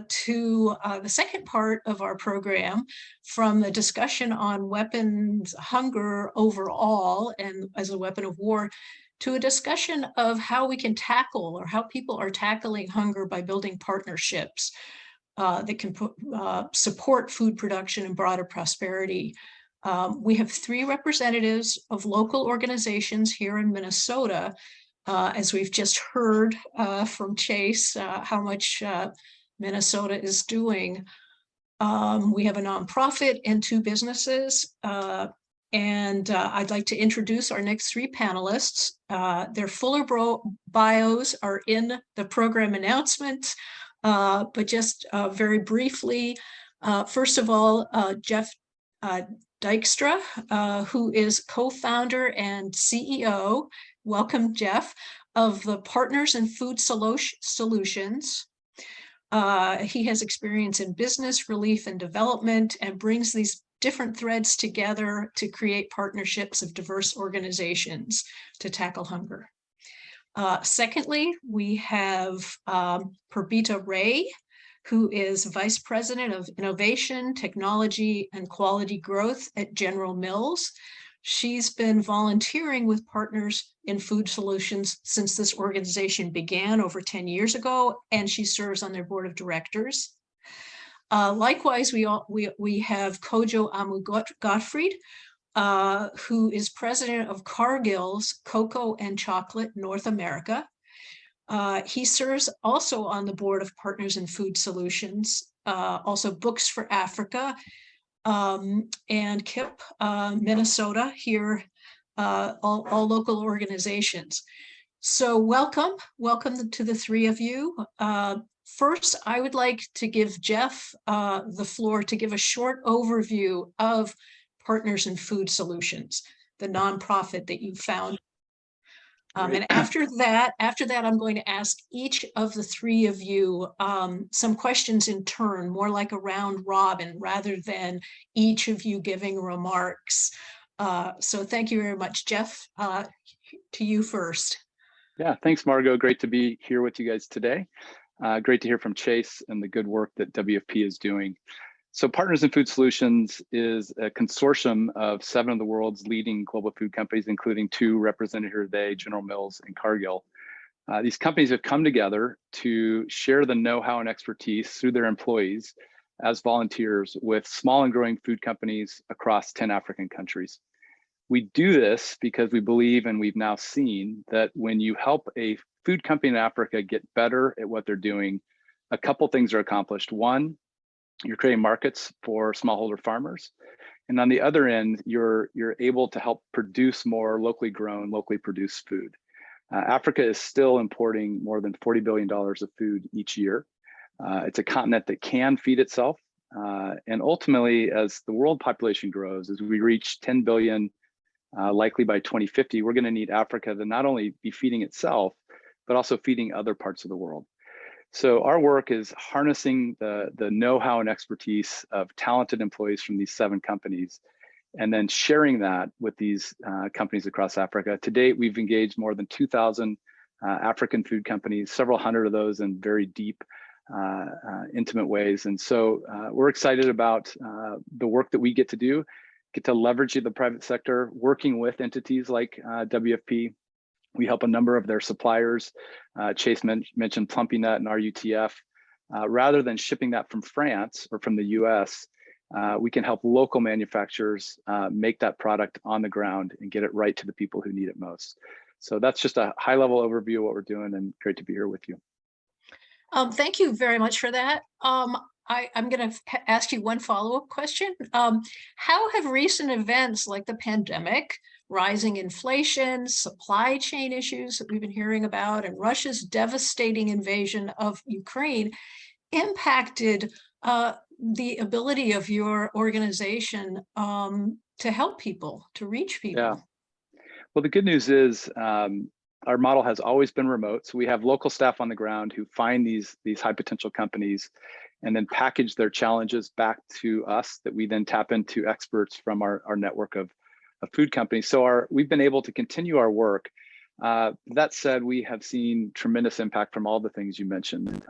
to the second part of our program, from the discussion on weapons hunger overall and as a weapon of war, to a discussion of how we can tackle, or how people are tackling hunger by building partnerships that can support food production and broader prosperity. We have 3 representatives of local organizations here in Minnesota. As we've just heard from Chase, how much Minnesota is doing. We have a nonprofit and 2 businesses. I'd like to introduce our next 3 panelists. Their fuller bios are in the program announcement, but just very briefly, first of all, Jeff Dykstra, who is co-founder and CEO, welcome Jeff, of the Partners in Food Solutions. He has experience in business, relief, and development, and brings these different threads together to create partnerships of diverse organizations to tackle hunger. Secondly, we have Purbita Ray, who is Vice President of Innovation, Technology, and Quality Growth at General Mills. She's been volunteering with Partners in Food Solutions since this organization began over 10 years ago, and she serves on their board of directors. Likewise, we have Kojo Amu-Gottfried, who is president of Cargill's Cocoa and Chocolate North America. He serves also on the board of Partners in Food Solutions, also Books for Africa, and KIP, Minnesota, here, all local organizations. So welcome to the 3 of you. First, I would like to give Jeff the floor to give a short overview of Partners in Food Solutions, the nonprofit that you found. And after that, I'm going to ask each of the 3 of you some questions in turn, more like a round robin rather than each of you giving remarks. So thank you very much. Jeff, to you first. Yeah, thanks, Margot. Great to be here with you guys today. Great to hear from Chase and the good work that WFP is doing. So Partners in Food Solutions is a consortium of 7 of the world's leading global food companies, including 2 represented here today, General Mills and Cargill. These companies have come together to share the know-how and expertise through their employees as volunteers with small and growing food companies across 10 African countries. We do this because we believe, and we've now seen, that when you help a food company in Africa get better at what they're doing, a couple things are accomplished. One, you're creating markets for smallholder farmers. And on the other end, you're able to help produce more locally grown, locally produced food. Africa is still importing more than $40 billion of food each year. It's a continent that can feed itself. And ultimately, as the world population grows, as we reach 10 billion, likely by 2050, we're gonna need Africa to not only be feeding itself, but also feeding other parts of the world. So our work is harnessing the know-how and expertise of talented employees from these 7 companies, and then sharing that with these companies across Africa. To date, we've engaged more than 2,000 African food companies, several hundred of those in very deep, intimate ways. And so we're excited about the work that we get to leverage the private sector, working with entities like WFP. We help a number of their suppliers. Chase mentioned Plumpy Nut and RUTF. Rather than shipping that from France or from the US, we can help local manufacturers make that product on the ground and get it right to the people who need it most. So that's just a high-level overview of what we're doing, and great to be here with you. Thank you very much for that. I'm going to ask you one follow-up question. How have recent events like the pandemic, rising inflation, supply chain issues that we've been hearing about, and Russia's devastating invasion of Ukraine impacted the ability of your organization to help people, to reach people? Yeah. Well, the good news is our model has always been remote. So we have local staff on the ground who find these high potential companies and then package their challenges back to us, that we then tap into experts from our network of food companies. So we've been able to continue our work. That said, we have seen tremendous impact from all the things you mentioned.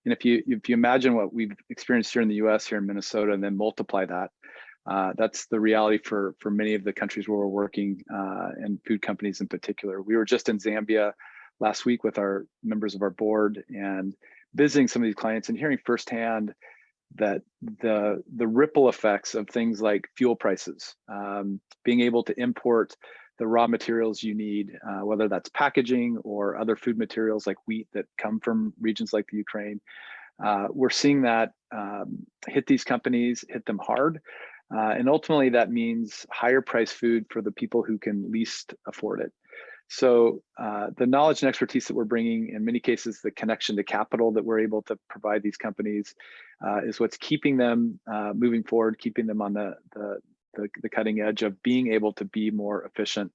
And if you imagine what we've experienced here in the US, here in Minnesota, and then multiply that, that's the reality for many of the countries where we're working, and food companies in particular. We were just in Zambia last week with our members of our board and visiting some of these clients and hearing firsthand that the ripple effects of things like fuel prices, being able to import the raw materials you need, whether that's packaging or other food materials like wheat that come from regions like the Ukraine. We're seeing that hit these companies, hit them hard. And ultimately that means higher price food for the people who can least afford it. So the knowledge and expertise that we're bringing, in many cases, the connection to capital that we're able to provide these companies is what's keeping them moving forward, keeping them on the cutting edge of being able to be more efficient,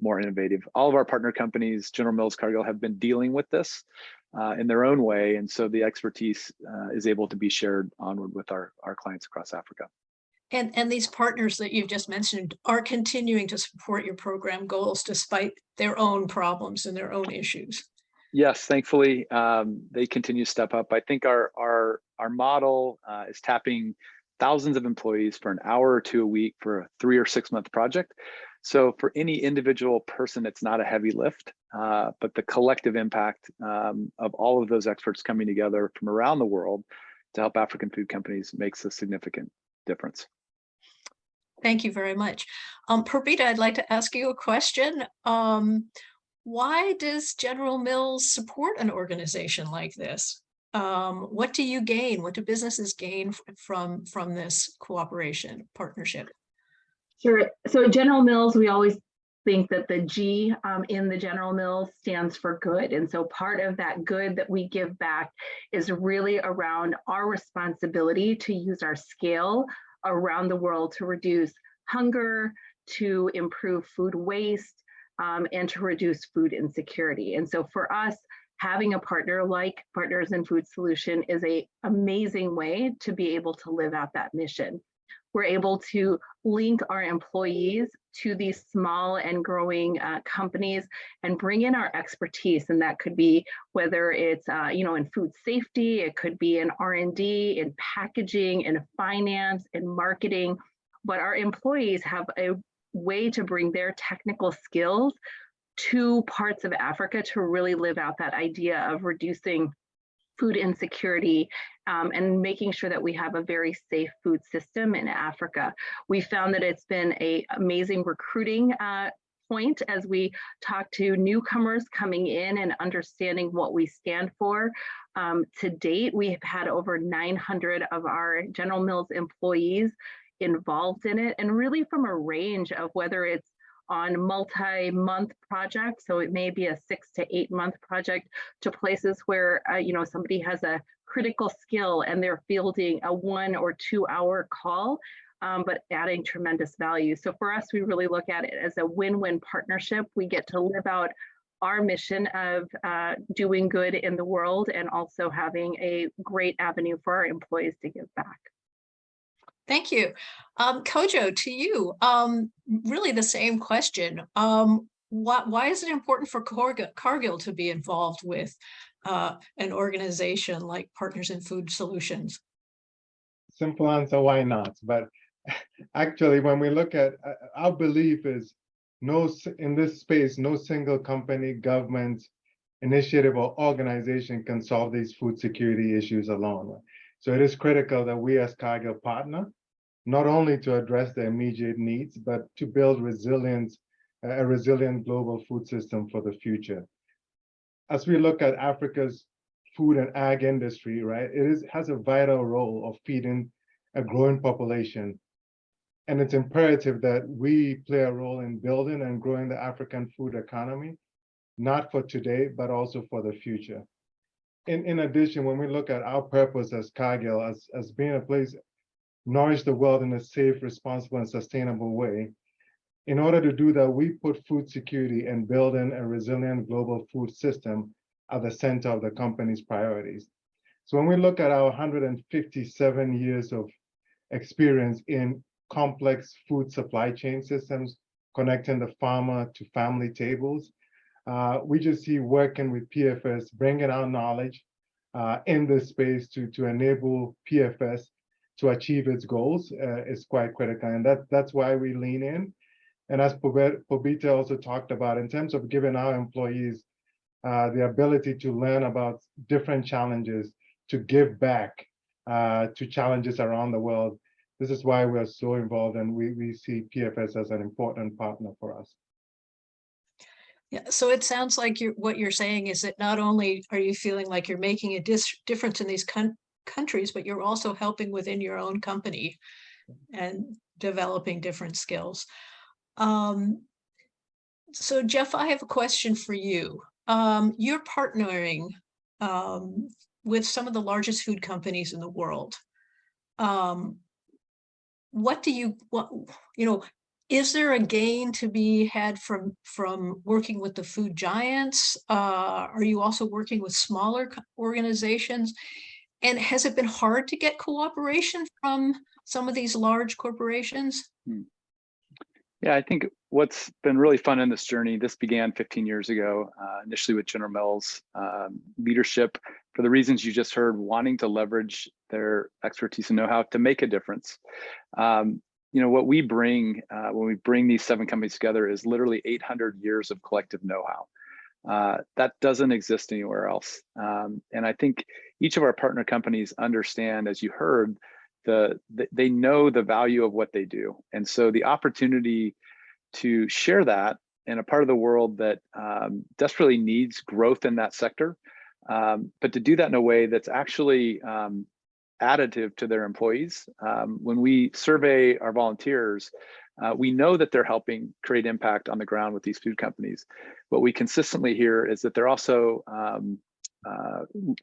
more innovative. All of our partner companies, General Mills, Cargill, have been dealing with this in their own way. And so the expertise is able to be shared onward with our clients across Africa. And these partners that you've just mentioned are continuing to support your program goals despite their own problems and their own issues. Yes, thankfully, they continue to step up. I think our model is tapping thousands of employees for an hour or two a week for a 3 or 6 month project. So for any individual person, it's not a heavy lift, but the collective impact of all of those experts coming together from around the world to help African food companies makes a significant difference. Thank you very much. Purbita, I'd like to ask you a question. Why does General Mills support an organization like this? What do you gain? What do businesses gain from this cooperation, partnership? Sure. So at General Mills, we always think that the G in the General Mills stands for good. And so part of that good that we give back is really around our responsibility to use our scale around the world to reduce hunger, to improve food waste, and to reduce food insecurity. And so for us, having a partner like Partners in Food Solution is an amazing way to be able to live out that mission. We're able to link our employees to these small and growing companies and bring in our expertise. And that could be whether it's in food safety, it could be in R&D, in packaging, in finance, in marketing. But our employees have a way to bring their technical skills to parts of Africa to really live out that idea of reducing food insecurity and making sure that we have a very safe food system in Africa. We found that it's been an amazing recruiting point as we talk to newcomers coming in and understanding what we stand for. To date, we have had over 900 of our General Mills employees involved in it, and really from a range of whether it's on multi-month projects, so it may be a 6 to 8 month project, to places where somebody has a critical skill and they're fielding a 1 or 2 hour call, but adding tremendous value. So for us, we really look at it as a win-win partnership. We get to live out our mission of doing good in the world and also having a great avenue for our employees to give back. Thank you. Kojo, to you, really the same question. Why is it important for Cargill to be involved with an organization like Partners in Food Solutions? Simple answer, why not? But actually, when we look at our belief is in this space, no single company, government, initiative, or organization can solve these food security issues alone. So it is critical that we as Cargill partner, not only to address the immediate needs, but to build a resilient global food system for the future. As we look at Africa's food and ag industry, right, has a vital role of feeding a growing population. And it's imperative that we play a role in building and growing the African food economy, not for today, but also for the future. In addition, when we look at our purpose as Cargill, as being a place, nourish the world in a safe, responsible, and sustainable way, in order to do that, we put food security and building a resilient global food system at the center of the company's priorities. So when we look at our 157 years of experience in complex food supply chain systems, connecting the farmer to family tables, we just see working with PFS, bringing our knowledge, in this space to enable PFS to achieve its goals is quite critical. And that's why we lean in. And as Pobita also talked about, in terms of giving our employees the ability to learn about different challenges, to give back to challenges around the world, this is why we're so involved, and we see PFS as an important partner for us. Yeah, so it sounds like what you're saying is that not only are you feeling like you're making a difference in these countries, but you're also helping within your own company and developing different skills. So Jeff, I have a question for you. You're partnering with some of the largest food companies in the world. Is there a gain to be had from working with the food giants? Are you also working with smaller organizations? And has it been hard to get cooperation from some of these large corporations? Yeah, I think what's been really fun in this journey, this began 15 years ago, initially with General Mills leadership, for the reasons you just heard, wanting to leverage their expertise and know-how to make a difference. What we bring when we bring these 7 companies together is literally 800 years of collective know-how. That doesn't exist anywhere else. And I think each of our partner companies understand, as you heard, they know the value of what they do. And so the opportunity to share that in a part of the world that desperately needs growth in that sector, but to do that in a way that's actually additive to their employees. When we survey our volunteers, we know that they're helping create impact on the ground with these food companies. What we consistently hear is that they're also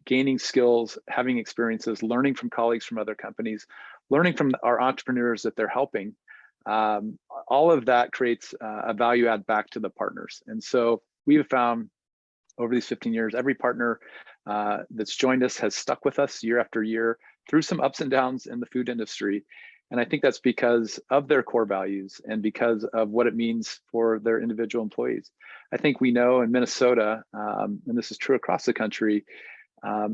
gaining skills, having experiences, learning from colleagues from other companies, learning from our entrepreneurs that they're helping. All of that creates a value add back to the partners. And so we have found over these 15 years, every partner that's joined us has stuck with us year after year through some ups and downs in the food industry. And I think that's because of their core values and because of what it means for their individual employees. I think we know in Minnesota, and this is true across the country,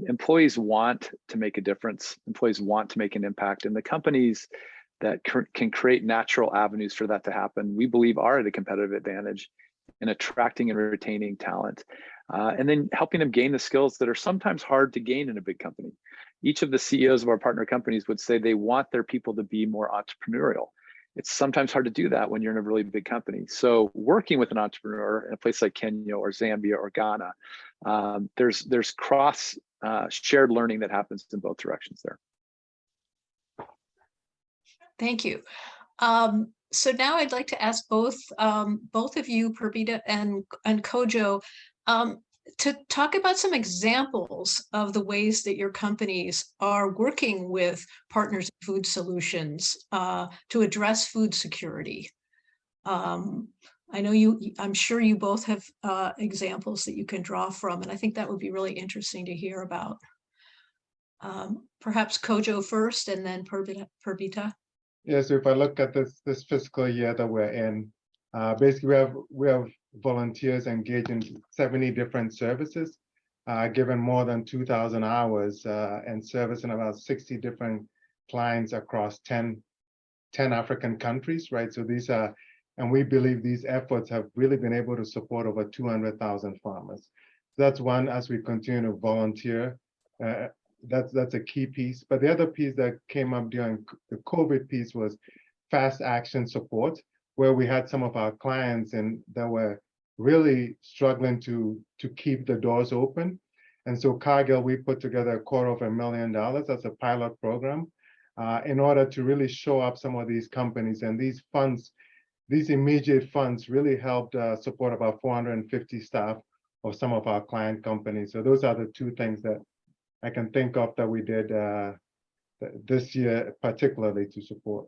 employees want to make a difference. Employees want to make an impact, and the companies that can create natural avenues for that to happen, we believe are at a competitive advantage in attracting and retaining talent. And then helping them gain the skills that are sometimes hard to gain in a big company. Each of the CEOs of our partner companies would say they want their people to be more entrepreneurial. It's sometimes hard to do that when you're in a really big company. So working with an entrepreneur in a place like Kenya or Zambia or Ghana, there's cross shared learning that happens in both directions there. Thank you. So now I'd like to ask both of you, Purbita and Kojo, to talk about some examples of the ways that your companies are working with Partners in Food Solutions to address food security. I know I'm sure you both have examples that you can draw from, and I think that would be really interesting to hear about. Perhaps Kojo first, and then Purbita. Yes, if I look at this fiscal year that we're in, basically we have volunteers engaged in 70 different services, given more than 2,000 hours and servicing about 60 different clients across 10 African countries, right? So these are, and we believe these efforts have really been able to support over 200,000 farmers. So that's one, as we continue to volunteer, that's a key piece. But the other piece that came up during the COVID piece was fast action support, where we had some of our clients and that were really struggling to keep the doors open. And so Cargill, we put together $250,000 as a pilot program in order to really show up some of these companies. And these funds, these immediate funds really helped support about 450 staff of some of our client companies. So those are the two things that I can think of that we did this year, particularly to support.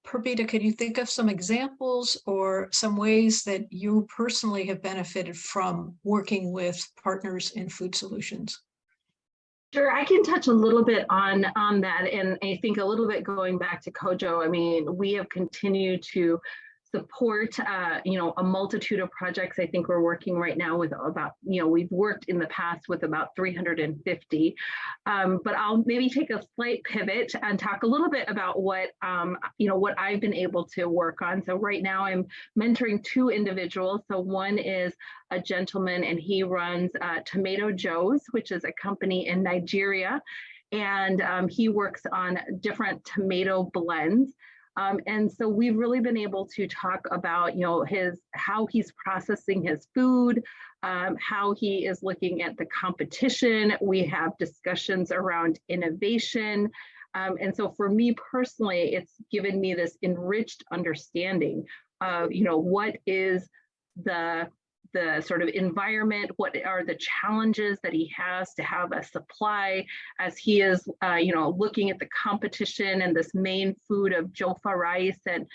Purbita, could you think of some examples or some ways that you personally have benefited from working with Partners in Food Solutions? Sure, I can touch a little bit on that, and I think a little bit going back to Kojo. I mean, we have continued to support, a multitude of projects. I think we're working right now with about, we've worked in the past with about 350. But I'll maybe take a slight pivot and talk a little bit about what, what I've been able to work on. So right now I'm mentoring 2 individuals. So one is a gentleman, and he runs Tomato Joe's, which is a company in Nigeria. And he works on different tomato blends. And so we've really been able to talk about, how he's processing his food, how he is looking at the competition. We have discussions around innovation. And so for me personally, it's given me this enriched understanding of, what is the sort of environment, what are the challenges that he has to have a supply as he is, looking at the competition and this main food of Jofa rice, and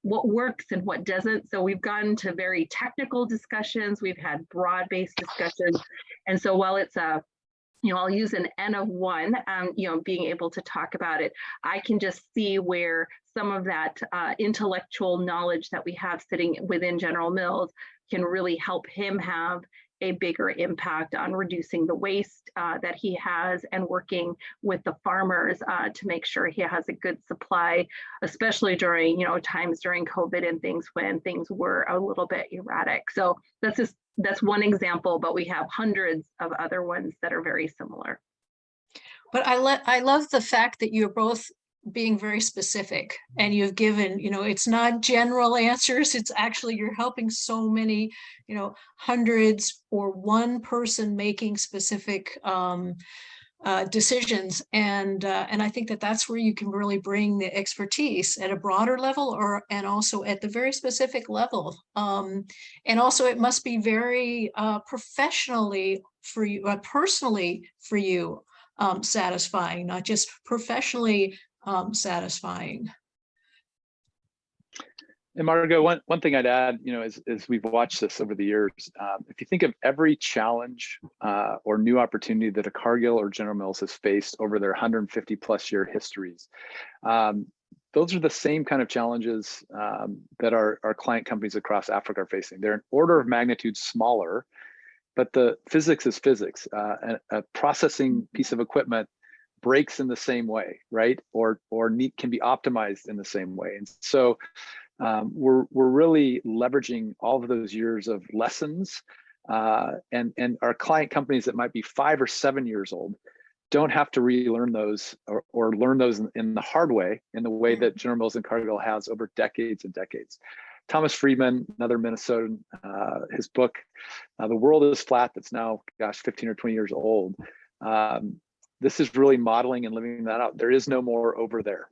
what works and what doesn't. So we've gotten to very technical discussions. We've had broad-based discussions. And so while it's I'll use an N of 1, being able to talk about it, I can just see where some of that intellectual knowledge that we have sitting within General Mills can really help him have a bigger impact on reducing the waste that he has, and working with the farmers to make sure he has a good supply, especially during, times during COVID and things when things were a little bit erratic. So that's one example, but we have hundreds of other ones that are very similar. But I love the fact that you're both being very specific, and you've given, it's not general answers. It's actually, you're helping so many, hundreds or one person making specific decisions. And I think that that's where you can really bring the expertise at a broader level, and also at the very specific level. And also it must be very professionally for you, personally for you, satisfying, not just professionally satisfying. And Margot, one thing I'd add, as we've watched this over the years, if you think of every challenge or new opportunity that a Cargill or General Mills has faced over their 150 plus year histories, those are the same kind of challenges that our client companies across Africa are facing. They're an order of magnitude smaller, but the physics is physics. A processing piece of equipment breaks in the same way, right? Or can be optimized in the same way. And so we're really leveraging all of those years of lessons, and our client companies that might be 5 or 7 years old don't have to relearn those or learn those in the hard way, in the way that General Mills and Cargill has over decades and decades. Thomas Friedman, another Minnesotan, his book, The World is Flat, that's now, 15 or 20 years old. This is really modeling and living that out. There is no more over there.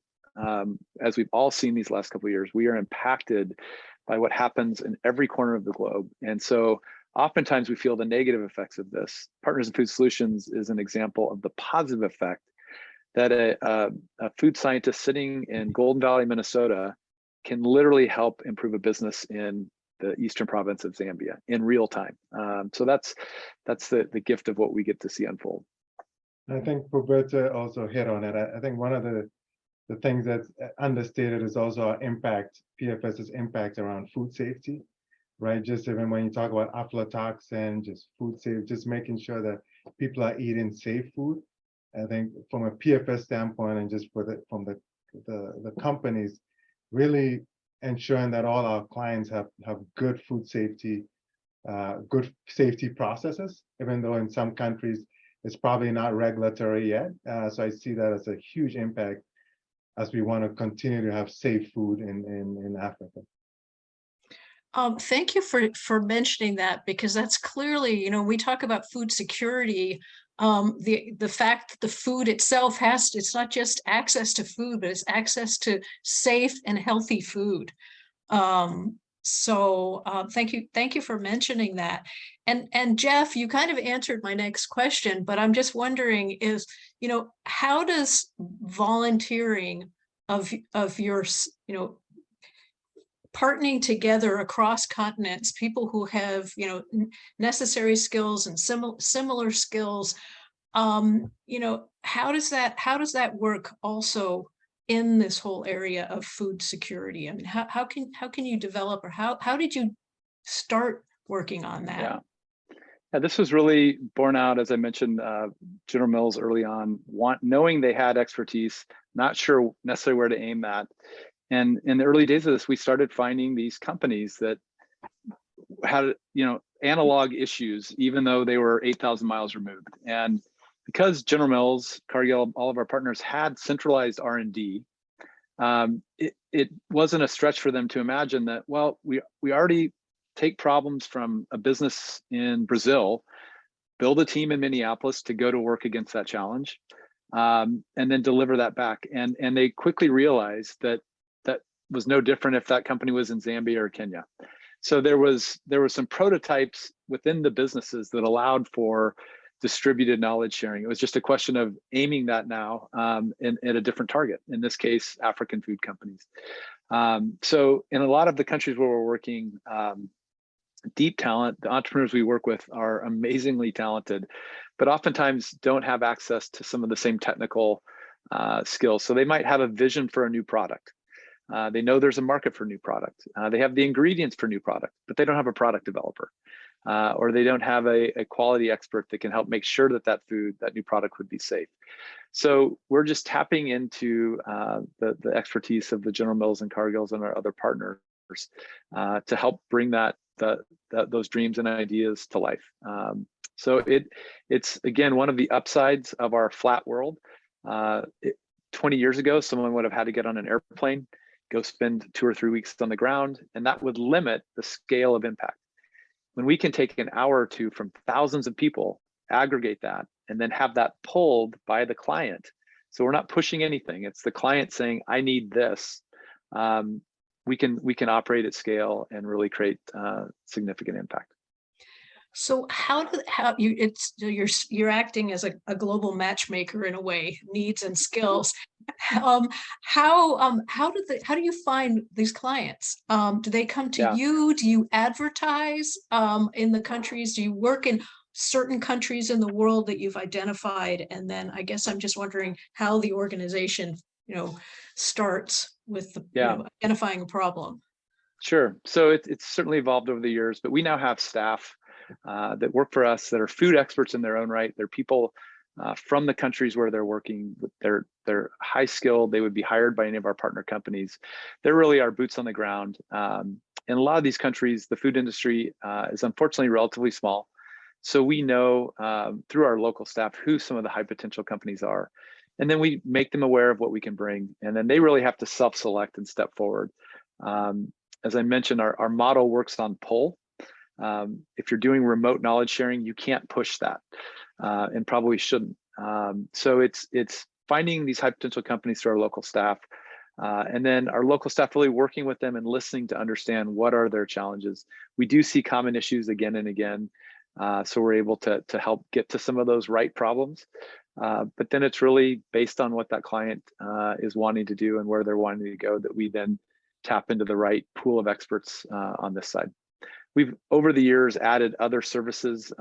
As we've all seen these last couple of years, we are impacted by what happens in every corner of the globe. And so oftentimes we feel the negative effects of this. Partners in Food Solutions is an example of the positive effect that a food scientist sitting in Golden Valley, Minnesota, can literally help improve a business in the eastern province of Zambia in real time. So that's the gift of what we get to see unfold. I think Roberta also hit on it. I think one of the things that's understated is also our impact, PFS's impact around food safety, right? Just even when you talk about aflatoxin, just food safety, just making sure that people are eating safe food. I think from a PFS standpoint, and just from the companies, really ensuring that all our clients have good food safety, good safety processes, even though in some countries it's probably not regulatory yet. So I see that as a huge impact as we want to continue to have safe food in Africa. Thank you for mentioning that, because that's clearly, we talk about food security. The fact that the food itself it's not just access to food, but it's access to safe and healthy food. So thank you for mentioning that. And Jeff, you kind of answered my next question, but I'm just wondering is, how does volunteering of your, partnering together across continents, people who have, necessary skills and similar skills, how does that work also in this whole area of food security? I mean, how can you develop, or how did you start working on that? Yeah. Yeah, this was really born out, as I mentioned, General Mills early on, knowing they had expertise, not sure necessarily where to aim that. And in the early days of this, we started finding these companies that had, analog issues, even though they were 8,000 miles removed. And because General Mills, Cargill, all of our partners had centralized R&D, it wasn't a stretch for them to imagine that, well, we already take problems from a business in Brazil, build a team in Minneapolis to go to work against that challenge, and then deliver that back. And they quickly realized that that was no different if that company was in Zambia or Kenya. So there was some prototypes within the businesses that allowed for distributed knowledge sharing. It was just a question of aiming that now at a different target, in this case, African food companies. So in a lot of the countries where we're working, deep talent, the entrepreneurs we work with are amazingly talented, but oftentimes don't have access to some of the same technical skills. So they might have a vision for a new product. They know there's a market for new product. They have the ingredients for new product, but they don't have a product developer. Or they don't have a quality expert that can help make sure that that new product would be safe. So we're just tapping into the expertise of the General Mills and Cargills and our other partners to help bring those dreams and ideas to life. So it's again, one of the upsides of our flat world. 20 years ago, someone would have had to get on an airplane, go spend 2 or 3 weeks on the ground, and that would limit the scale of impact. When we can take an hour or two from thousands of people, aggregate that, and then have that pulled by the client. So we're not pushing anything. It's the client saying, I need this. We can operate at scale and really create significant impact. So you're acting as a global matchmaker in a way, needs and skills. How do you find these clients? Do they come to you? Do you advertise in the countries? Do you work in certain countries in the world that you've identified? And then I guess I'm just wondering how the organization, starts with identifying a problem. Sure. So it's certainly evolved over the years, but we now have staff that work for us that are food experts in their own right. They're people from the countries where they're working. They're high skilled. They would be hired by any of our partner companies. They're really our boots on the ground. In a lot of these countries, the food industry is unfortunately relatively small. So we know through our local staff who some of the high potential companies are. And then we make them aware of what we can bring. And then they really have to self-select and step forward. As I mentioned, our model works on pull. If you're doing remote knowledge sharing, you can't push that and probably shouldn't. So it's finding these high potential companies through our local staff, and then our local staff really working with them and listening to understand what are their challenges. We do see common issues again and again, so we're able to help get to some of those right problems. But then it's really based on what that client is wanting to do and where they're wanting to go that we then tap into the right pool of experts on this side. We've, over the years, added other services.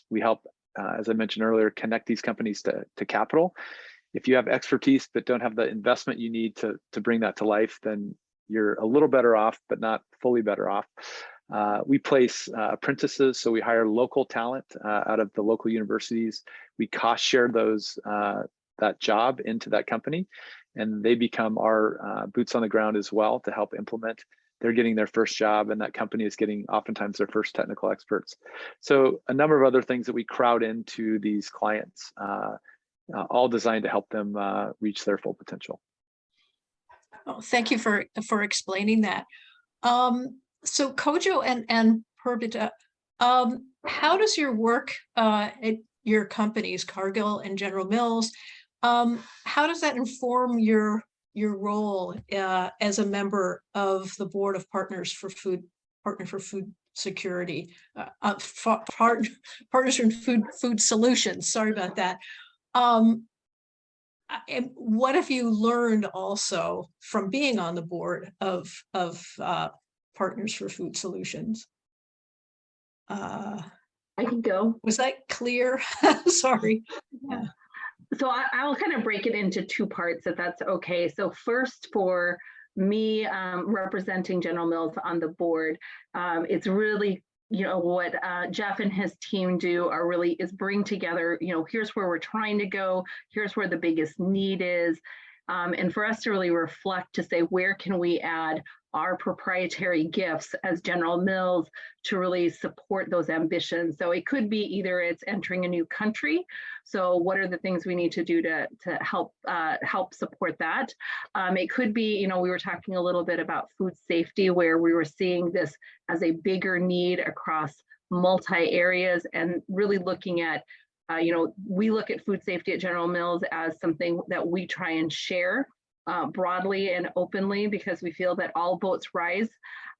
We help, as I mentioned earlier, connect these companies to capital. If you have expertise but don't have the investment you need to bring that to life, then you're a little better off, but not fully better off. We place apprentices, so we hire local talent out of the local universities. We cost share that job into that company, and they become our boots on the ground as well to help implement. They're getting their first job, and that company is getting oftentimes their first technical experts. So a number of other things that we crowd into these clients, all designed to help them reach their full potential. Oh, thank you for explaining that. So Kojo and Purbita, how does your work at your companies, Cargill and General Mills, how does that inform your role as a member of the board of Partners for Food Security, Partners in Food Solutions? Sorry about that. And what have you learned also from being on the board of Partners for Food Solutions? I can go. Was that clear? Sorry. Yeah. So I'll kind of break it into two parts, if that's okay. So first, for me, representing General Mills on the board, it's really, what Jeff and his team do are really is bring together, here's where we're trying to go, here's where the biggest need is. And for us to really reflect to say, where can we add our proprietary gifts as General Mills to really support those ambitions. So it could be either it's entering a new country. So what are the things we need to do to help support that? It could be, we were talking a little bit about food safety, where we were seeing this as a bigger need across multi areas, and really looking at we look at food safety at General Mills as something that we try and share broadly and openly, because we feel that all boats rise.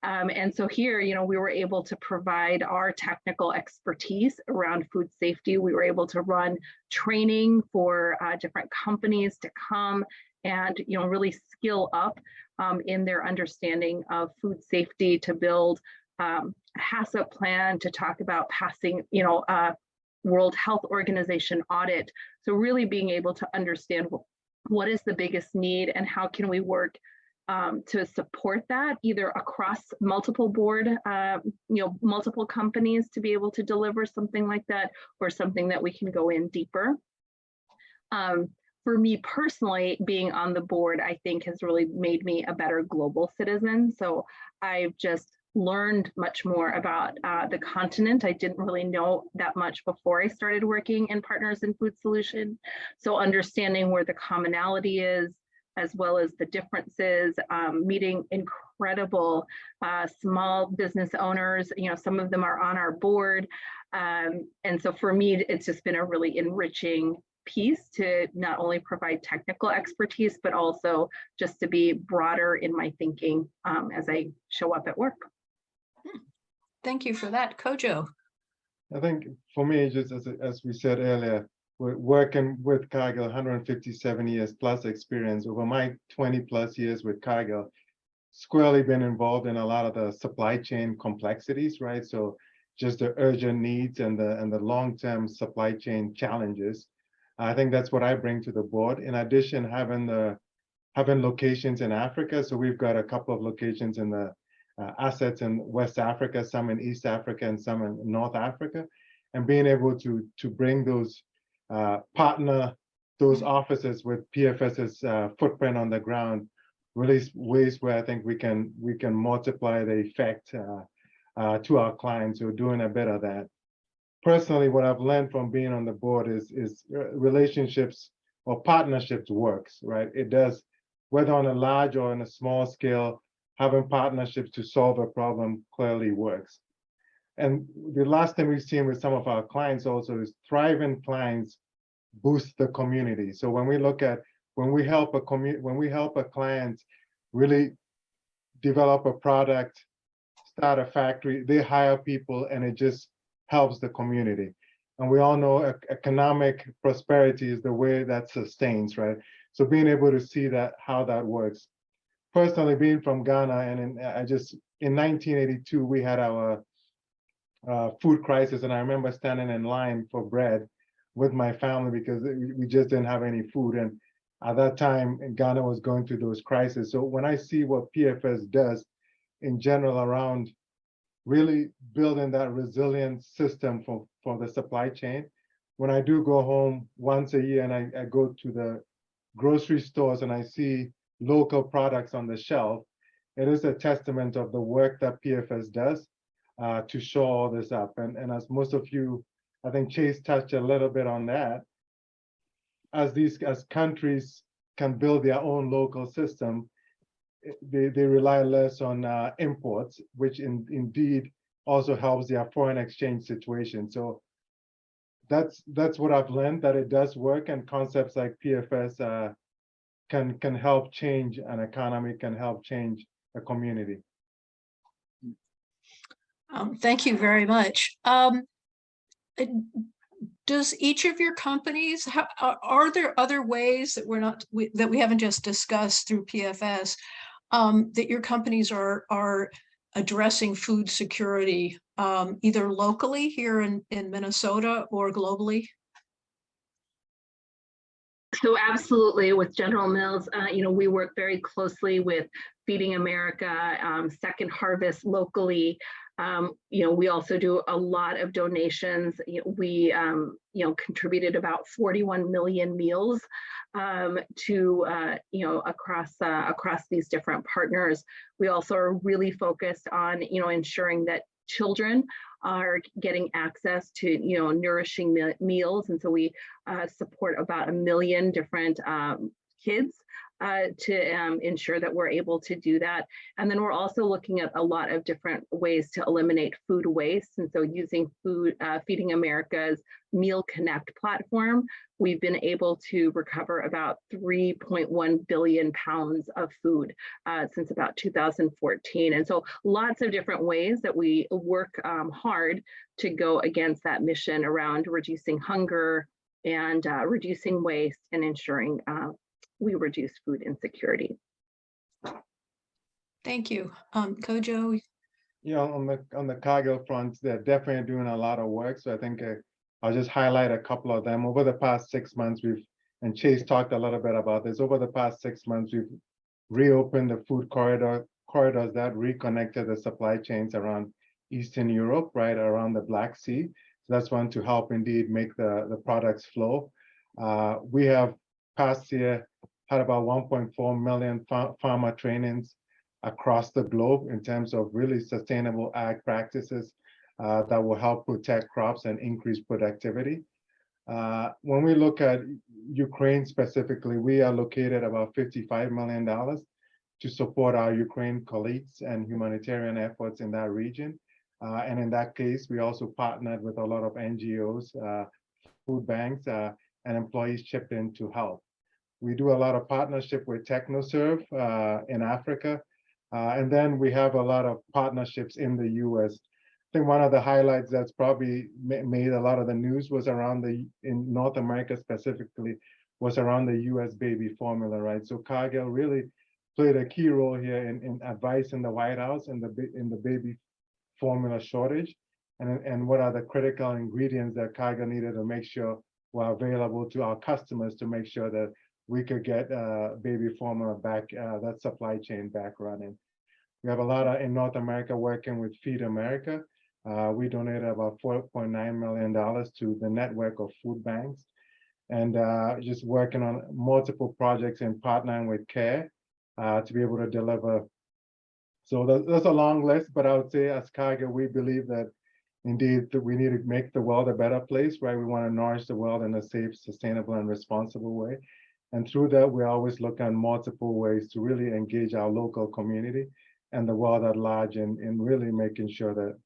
And so here, we were able to provide our technical expertise around food safety. We were able to run training for different companies to come and, really skill up in their understanding of food safety, to build a HACCP plan, to talk about passing, World Health Organization audit. So really being able to understand what is the biggest need and how can we work to support that, either across multiple board, multiple companies to be able to deliver something like that, or something that we can go in deeper. For me personally, being on the board, I think has really made me a better global citizen. So I've just learned much more about the continent. I didn't really know that much before I started working in Partners in Food Solution. So understanding where the commonality is, as well as the differences, meeting incredible small business owners, some of them are on our board. And so for me, it's just been a really enriching piece to not only provide technical expertise, but also just to be broader in my thinking as I show up at work. Thank you for that, Kojo. I think for me, just as we said earlier, we're working with Cargill, 157 years plus experience. Over my 20 plus years with Cargill, squarely been involved in a lot of the supply chain complexities, right? So just the urgent needs and the long-term supply chain challenges. I think that's what I bring to the board. In addition, having locations in Africa. So we've got a couple of locations in the assets in West Africa, some in East Africa, and some in North Africa, and being able to bring those partner those offices with PFS's footprint on the ground, really ways where I think we can multiply the effect to our clients who are doing a bit of that. Personally, what I've learned from being on the board is relationships or partnerships works, right? It does, whether on a large or on a small scale. Having partnerships to solve a problem clearly works. And the last thing we've seen with some of our clients also is thriving clients boost the community. So when we help a client really develop a product, start a factory, they hire people, and it just helps the community. And we all know economic prosperity is the way that sustains, right? So being able to see that, how that works. Personally, being from Ghana, and in 1982, we had our food crisis, and I remember standing in line for bread with my family because we just didn't have any food. And at that time, Ghana was going through those crises. So when I see what PFS does in general around really building that resilient system for the supply chain, when I do go home once a year and I go to the grocery stores and I see local products on the shelf, it is a testament of the work that PFS does to show all this up. And as most of you, I think Chase touched a little bit on that, as countries can build their own local system, they rely less on imports, which indeed also helps their foreign exchange situation. So that's what I've learned, that it does work, and concepts like PFS can help change an economy, can help change a community. Thank you very much. Does each of your companies, are there other ways that that we haven't just discussed through PFS, that your companies are addressing food security, either locally here in Minnesota or globally? So absolutely, with General Mills, we work very closely with Feeding America, Second Harvest locally. We also do a lot of donations. We contributed about 41 million meals to across these different partners. We also are really focused on ensuring that children are getting access to nourishing meals, and so we support about 1 million different kids to ensure that we're able to do that. And then we're also looking at a lot of different ways to eliminate food waste. And so using Feeding America's Meal Connect platform, we've been able to recover about 3.1 billion pounds of food since about 2014. And so lots of different ways that we work hard to go against that mission around reducing hunger and reducing waste and ensuring we reduce food insecurity. Thank you. Kojo? On the Cargill front, they're definitely doing a lot of work. So I think I'll just highlight a couple of them. Over the past 6 months, and Chase talked a little bit about this, over the past 6 months, we've reopened the food corridors that reconnected the supply chains around Eastern Europe, right around the Black Sea. So that's one to help indeed make the products flow. We have past year had about 1.4 million farmer trainings across the globe in terms of really sustainable ag practices that will help protect crops and increase productivity. When we look at Ukraine specifically, we allocated about $55 million to support our Ukraine colleagues and humanitarian efforts in that region. And in that case, we also partnered with a lot of NGOs, food banks, and employees chipped in to help. We do a lot of partnership with TechnoServe in Africa. And then we have a lot of partnerships in the US. I think one of the highlights that's probably made a lot of the news was in North America specifically, was around the US baby formula, right? So Cargill really played a key role here in advising the White House in the baby formula shortage, and what are the critical ingredients that Cargill needed to make sure were available to our customers to make sure that we could get baby formula back, that supply chain back running. We have a lot in North America working with Feed America. We donated about $4.9 million to the network of food banks, and just working on multiple projects and partnering with CARE to be able to deliver. So there's a long list, but I would say as Cargill, we believe that indeed that we need to make the world a better place, right? We want to nourish the world in a safe, sustainable, and responsible way. And through that, we always look at multiple ways to really engage our local community and the world at large in really making sure that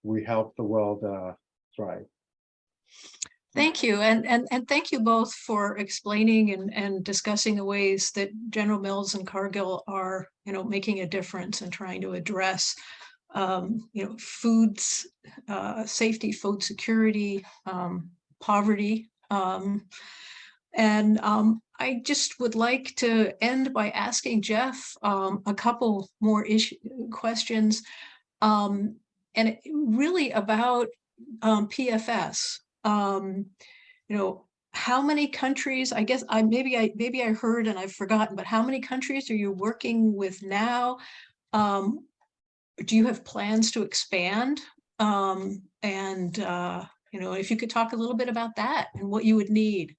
we help the world thrive. Thank you. And thank you both for explaining and discussing the ways that General Mills and Cargill are, making a difference and trying to address, food safety, food security, poverty. I just would like to end by asking Jeff a couple more questions, and really about PFS. How many countries? I guess maybe I heard and I've forgotten, but how many countries are you working with now? Do you have plans to expand? If you could talk a little bit about that and what you would need.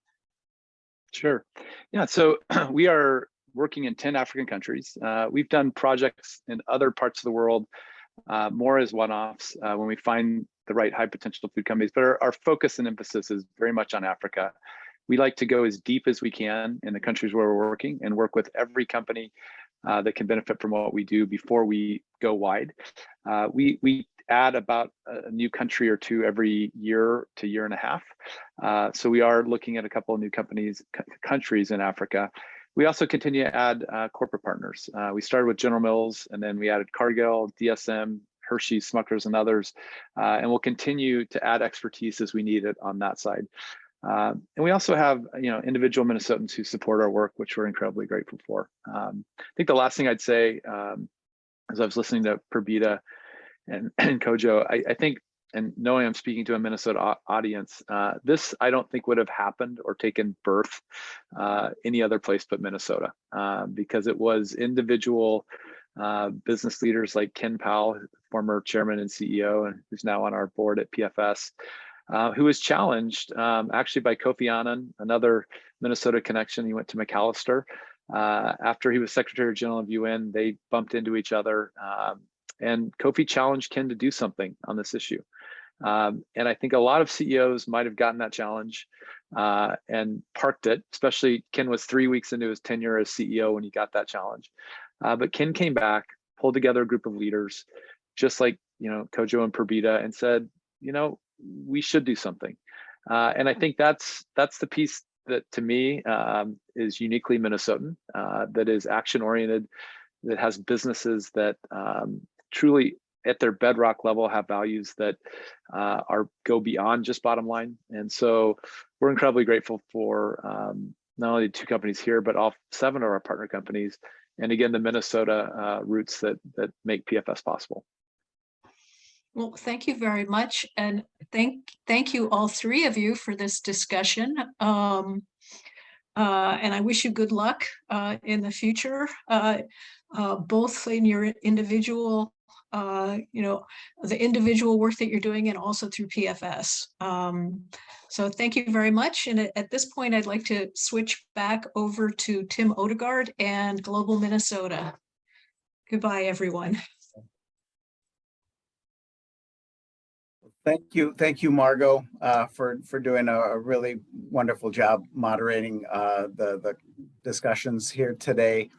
Sure. Yeah, so we are working in 10 African countries. We've done projects in other parts of the world, more as one-offs when we find the right high potential food companies, but our focus and emphasis is very much on Africa. We like to go as deep as we can in the countries where we're working and work with every company that can benefit from what we do before we go wide. We add about a new country or two every year to year and a half. So we are looking at a couple of new countries in Africa. We also continue to add corporate partners. We started with General Mills, and then we added Cargill, DSM, Hershey, Smuckers, and others. And we'll continue to add expertise as we need it on that side. And we also have, individual Minnesotans who support our work, which we're incredibly grateful for. I think the last thing I'd say, as I was listening to Purbita and Kojo, I think and knowing I'm speaking to a Minnesota audience, this I don't think would have happened or taken birth any other place but Minnesota, because it was individual business leaders like Ken Powell, former chairman and CEO, and who's now on our board at PFS, who was challenged actually by Kofi Annan, another Minnesota connection. He went to Macalester. After he was Secretary General of UN, they bumped into each other, and Kofi challenged Ken to do something on this issue. And I think a lot of CEOs might have gotten that challenge and parked it, especially Ken was 3 weeks into his tenure as CEO when he got that challenge. But Ken came back, pulled together a group of leaders, just like, Kojo and Perdita, and said, we should do something. And I think that's the piece that to me is uniquely Minnesotan, that is action oriented, that has businesses that truly at their bedrock level have values that go beyond just bottom line. And so we're incredibly grateful for not only the 2 companies here, but all 7 of our partner companies. And again, the Minnesota roots that make PFS possible. Well, thank you very much. And thank you all 3 of you for this discussion. And I wish you good luck in the future, both in your individual, the individual work that you're doing and also through PFS. So thank you very much. And at this point, I'd like to switch back over to Tim Odegaard and Global Minnesota. Goodbye, everyone. Thank you, Margot, for doing a really wonderful job moderating the discussions here today.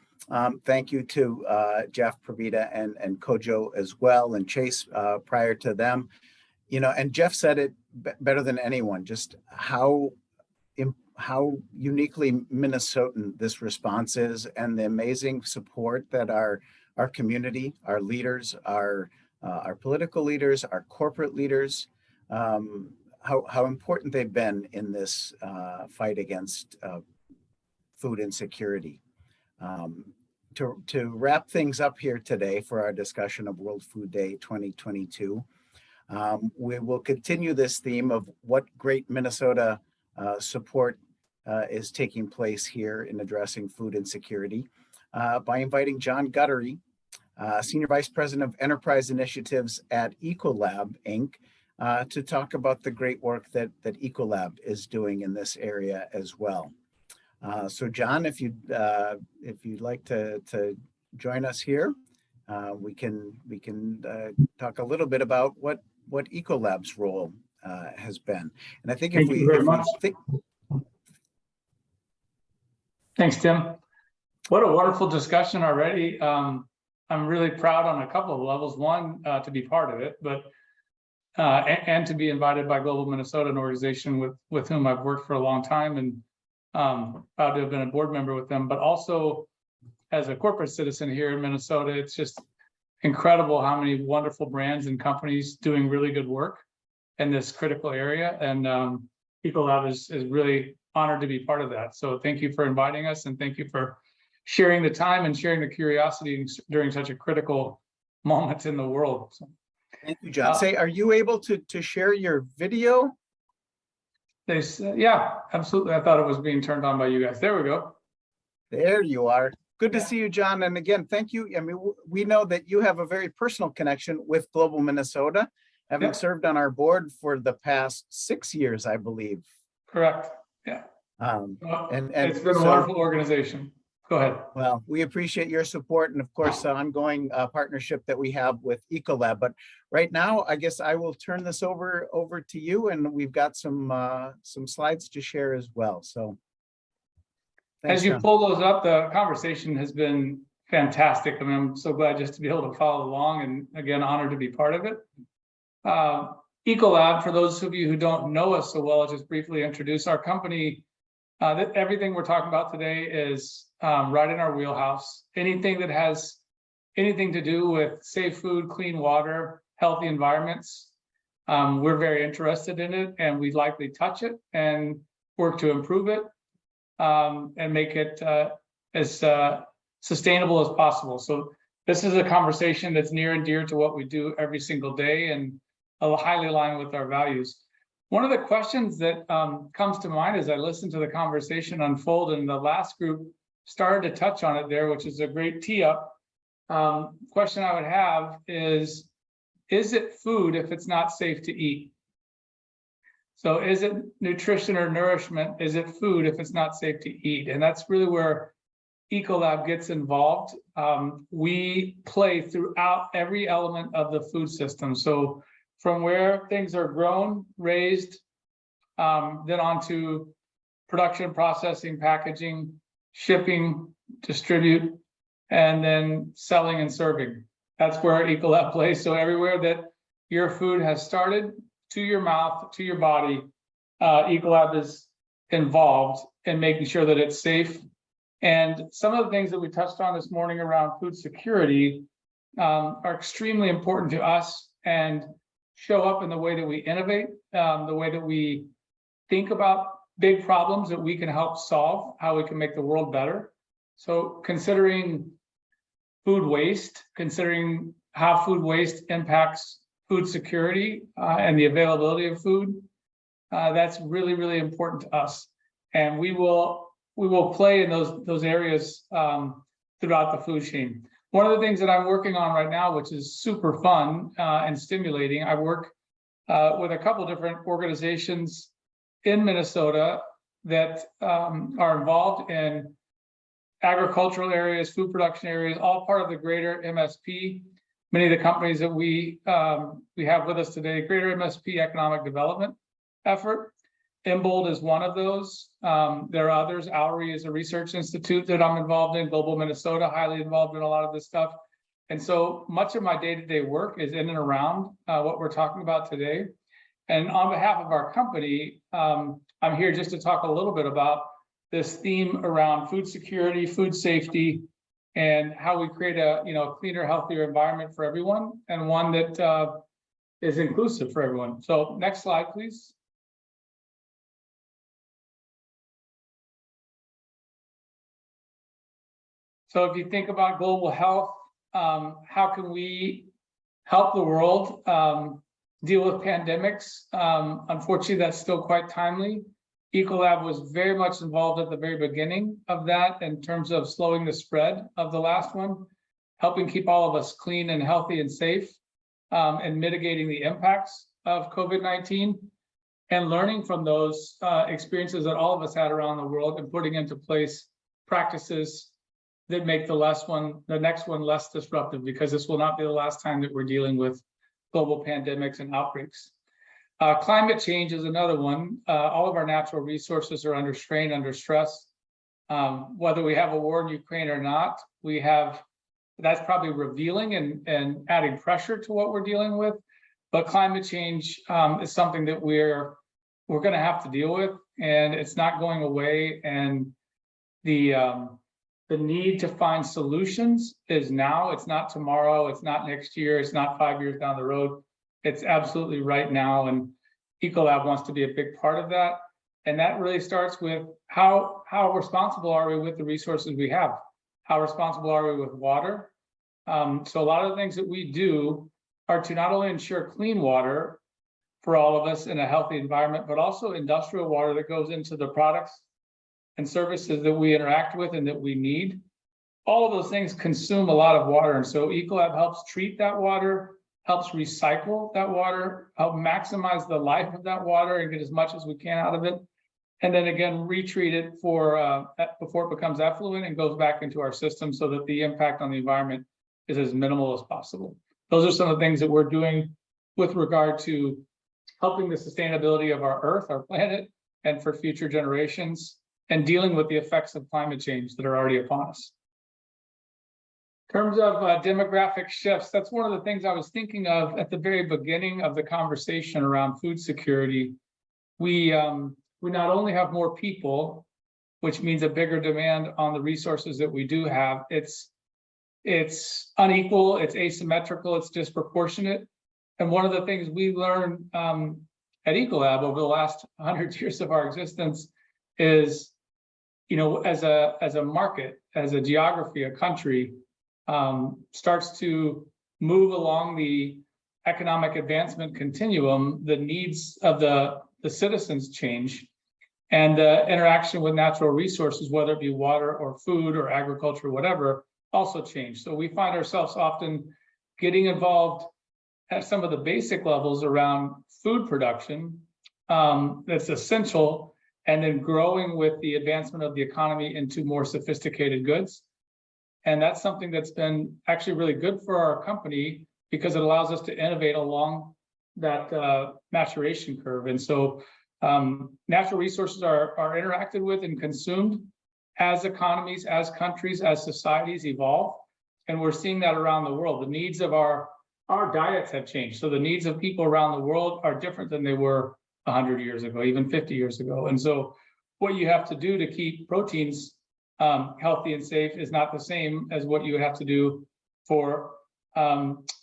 Thank you to Jeff, Perdita, and Kojo as well, and Chase prior to them. And Jeff said it better than anyone, just how uniquely Minnesotan this response is, and the amazing support that our community, our leaders, our political leaders, our corporate leaders, how important they've been in this fight against food insecurity. To wrap things up here today for our discussion of World Food Day 2022, we will continue this theme of what great Minnesota support is taking place here in addressing food insecurity by inviting John Guttery, Senior Vice President of Enterprise Initiatives at Ecolab, Inc., to talk about the great work that Ecolab is doing in this area as well. So John, if you'd like to join us here, we can talk a little bit about what Ecolab's role has been. And I think Thank you very much. Thanks, Tim. What a wonderful discussion already. I'm really proud on a couple of levels. One, to be part of it, but and to be invited by Global Minnesota, an organization with whom I've worked for a long time, and proud to have been a board member with them. But also as a corporate citizen here in Minnesota, it's just incredible how many wonderful brands and companies doing really good work in this critical area. And Ecolab is really honored to be part of that. So thank you for inviting us, and thank you for sharing the time and sharing the curiosity during such a critical moment in the world. So, thank you, John. Are you able to share your video? Yeah, absolutely. I thought it was being turned on by you guys. There we go. There you are. Good to see you, John. And again, thank you. I mean, we know that you have a very personal connection with Global Minnesota, having served on our board for the past 6 years, I believe. Correct. Yeah. And it's been a wonderful organization. Go ahead. Well, we appreciate your support and, of course, the ongoing partnership that we have with Ecolab. But right now, I guess I will turn this over to you, and we've got some slides to share as well. So, thanks, as you John. pull those up, the conversation has been fantastic. I mean, I'm so glad just to be able to follow along, and again, honored to be part of it. Ecolab, for those of you who don't know us so well, I'll just briefly introduce our company. Everything we're talking about today is right in our wheelhouse. Anything that has anything to do with safe food, clean water, healthy environments, we're very interested in it, and we'd likely touch it and work to improve it and make it as sustainable as possible. So this is a conversation that's near and dear to what we do every single day, and highly aligned with our values. One of the questions that comes to mind as I listen to the conversation unfold, and the last group started to touch on it there, which is a great tee up. Question I would have is it food if it's not safe to eat? So is it nutrition or nourishment? Is it food if it's not safe to eat? And that's really where Ecolab gets involved. We play throughout every element of the food system. So from where things are grown, raised, then onto production, processing, packaging, shipping, distribute, and then selling and serving. That's where Ecolab plays. So everywhere that your food has started, to your mouth, to your body, Ecolab is involved in making sure that it's safe. And some of the things that we touched on this morning around food security are extremely important to us and show up in the way that we innovate, the way that we think about big problems that we can help solve, how we can make the world better. So considering food waste, considering how food waste impacts food security and the availability of food, that's really, really important to us. And we will play in those areas throughout the food chain. One of the things that I'm working on right now, which is super fun and stimulating, I work with a couple different organizations in Minnesota that are involved in agricultural areas, food production areas, all part of the greater MSP. Many of the companies that we have with us today, greater MSP economic development effort. Imbold is one of those. There are others. Oury is a research institute that I'm involved in. Global Minnesota, highly involved in a lot of this stuff. And so much of my day-to-day work is in and around what we're talking about today. And on behalf of our company, I'm here just to talk a little bit about this theme around food security, food safety, and how we create a cleaner, healthier environment for everyone, and one that is inclusive for everyone. So next slide, please. So if you think about global health, how can we help the world deal with pandemics? Unfortunately, that's still quite timely. Ecolab was very much involved at the very beginning of that in terms of slowing the spread of the last one, helping keep all of us clean and healthy and safe, and mitigating the impacts of COVID-19, and learning from those experiences that all of us had around the world and putting into place practices that make the next one less disruptive, because this will not be the last time that we're dealing with global pandemics and outbreaks. Climate change is another one. All of our natural resources are under strain, under stress. Whether we have a war in Ukraine or not, that's probably revealing and adding pressure to what we're dealing with. But climate change is something that we're going to have to deal with, and it's not going away. And the need to find solutions is now. It's not tomorrow. It's not next year. It's not 5 years down the road. It's absolutely right now, and Ecolab wants to be a big part of that. And that really starts with how responsible are we with the resources we have? How responsible are we with water? So a lot of the things that we do are to not only ensure clean water for all of us in a healthy environment, but also industrial water that goes into the products and services that we interact with and that we need. All of those things consume a lot of water. And so Ecolab helps treat that water, helps recycle that water, help maximize the life of that water and get as much as we can out of it. And then again, retreat it before it becomes effluent and goes back into our system so that the impact on the environment is as minimal as possible. Those are some of the things that we're doing with regard to helping the sustainability of our Earth, our planet, and for future generations, and dealing with the effects of climate change that are already upon us. In terms of demographic shifts, that's one of the things I was thinking of at the very beginning of the conversation around food security. We not only have more people, which means a bigger demand on the resources that we do have. It's unequal, it's asymmetrical, it's disproportionate. And one of the things we learned at Ecolab over the last 100 years of our existence is, as a market, as a geography, a country starts to move along the economic advancement continuum, the needs of the citizens change, and the interaction with natural resources, whether it be water or food or agriculture, whatever, also change. So we find ourselves often getting involved at some of the basic levels around food production that's essential, and then growing with the advancement of the economy into more sophisticated goods. And that's something that's been actually really good for our company because it allows us to innovate along that maturation curve. And so natural resources are interacted with and consumed as economies, as countries, as societies evolve. And we're seeing that around the world. The needs of our diets have changed. So the needs of people around the world are different than they were 100 years ago, even 50 years ago. And so what you have to do to keep proteins healthy and safe is not the same as what you have to do for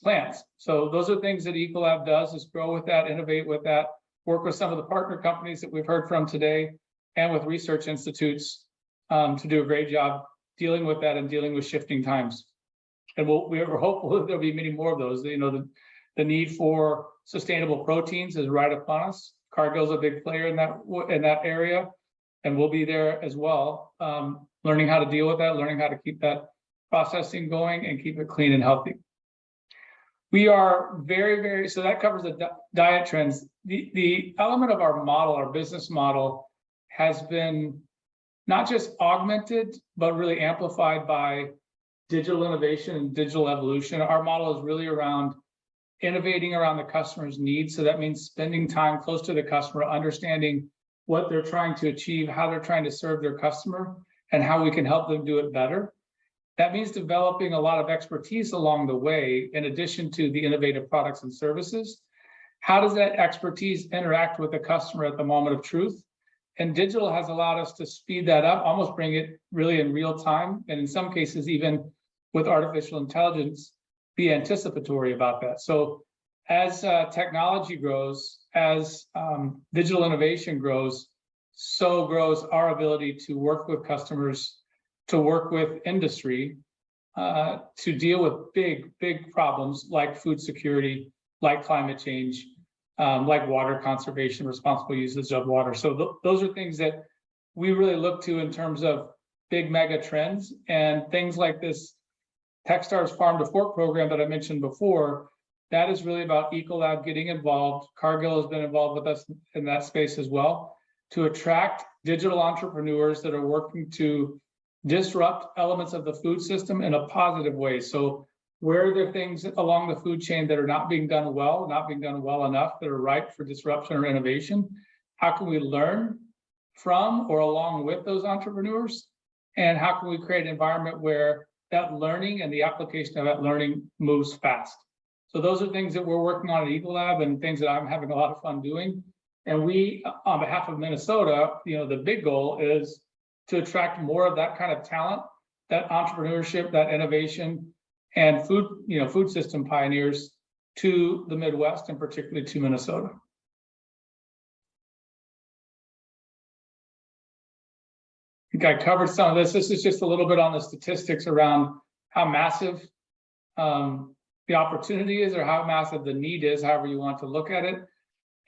plants. So those are things that Ecolab does, is grow with that, innovate with that, work with some of the partner companies that we've heard from today, and with research institutes to do a great job dealing with that and dealing with shifting times. And we're hopeful that there'll be many more of those. You know, the need for sustainable proteins is right upon us. Cargill's a big player in that area, and we'll be there as well, learning how to deal with that, learning how to keep that processing going and keep it clean and healthy. We are very, so that covers the diet trends. The element of our model, our business model, has been not just augmented, but really amplified by digital innovation and digital evolution. Our model is really around innovating around the customer's needs. So that means spending time close to the customer, understanding what they're trying to achieve, how they're trying to serve their customer, and how we can help them do it better. That means developing a lot of expertise along the way, in addition to the innovative products and services. How does that expertise interact with the customer at the moment of truth? And digital has allowed us to speed that up, almost bring it really in real time, and in some cases, even with artificial intelligence, be anticipatory about that. So as technology grows, as digital innovation grows, so grows our ability to work with customers, to work with industry, to deal with big problems like food security, like climate change, like water conservation, responsible usage of water. So those are things that we really look to in terms of big mega trends, and things like this Techstars Farm to Fork program that I mentioned before. That is really about Ecolab getting involved. Cargill has been involved with us in that space as well, to attract digital entrepreneurs that are working to disrupt elements of the food system in a positive way. So where are there things along the food chain that are not being done well enough, that are ripe for disruption or innovation? How can we learn from or along with those entrepreneurs? And how can we create an environment where that learning and the application of that learning moves fast? So those are things that we're working on at Ecolab, and things that I'm having a lot of fun doing. And we, on behalf of Minnesota, the big goal is to attract more of that kind of talent, that entrepreneurship, that innovation, and food system pioneers to the Midwest, and particularly to Minnesota. I think I covered some of this. This is just a little bit on the statistics around how massive the opportunity is, or how massive the need is, however you want to look at it.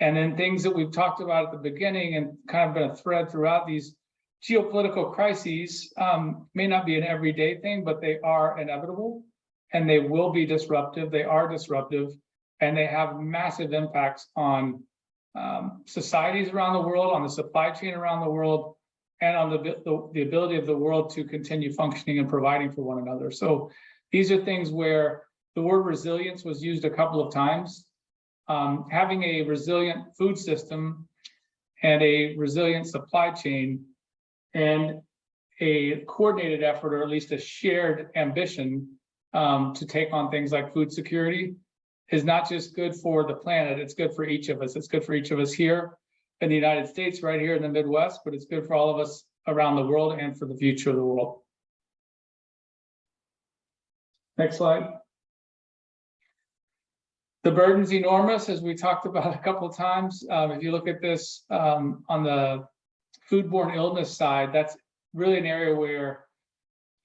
And then things that we've talked about at the beginning and kind of been a thread throughout these geopolitical crises, may not be an everyday thing, but they are inevitable, and they will be disruptive. They are disruptive, and they have massive impacts on societies around the world, on the supply chain around the world, and on the ability of the world to continue functioning and providing for one another. So these are things where the word resilience was used a couple of times. Having a resilient food system and a resilient supply chain and a coordinated effort, or at least a shared ambition to take on things like food security, is not just good for the planet, it's good for each of us. It's good for each of us here in the United States, right here in the Midwest, but it's good for all of us around the world and for the future of the world. Next slide. The burden's enormous, as we talked about a couple of times. If you look at this on the foodborne illness side, that's really an area where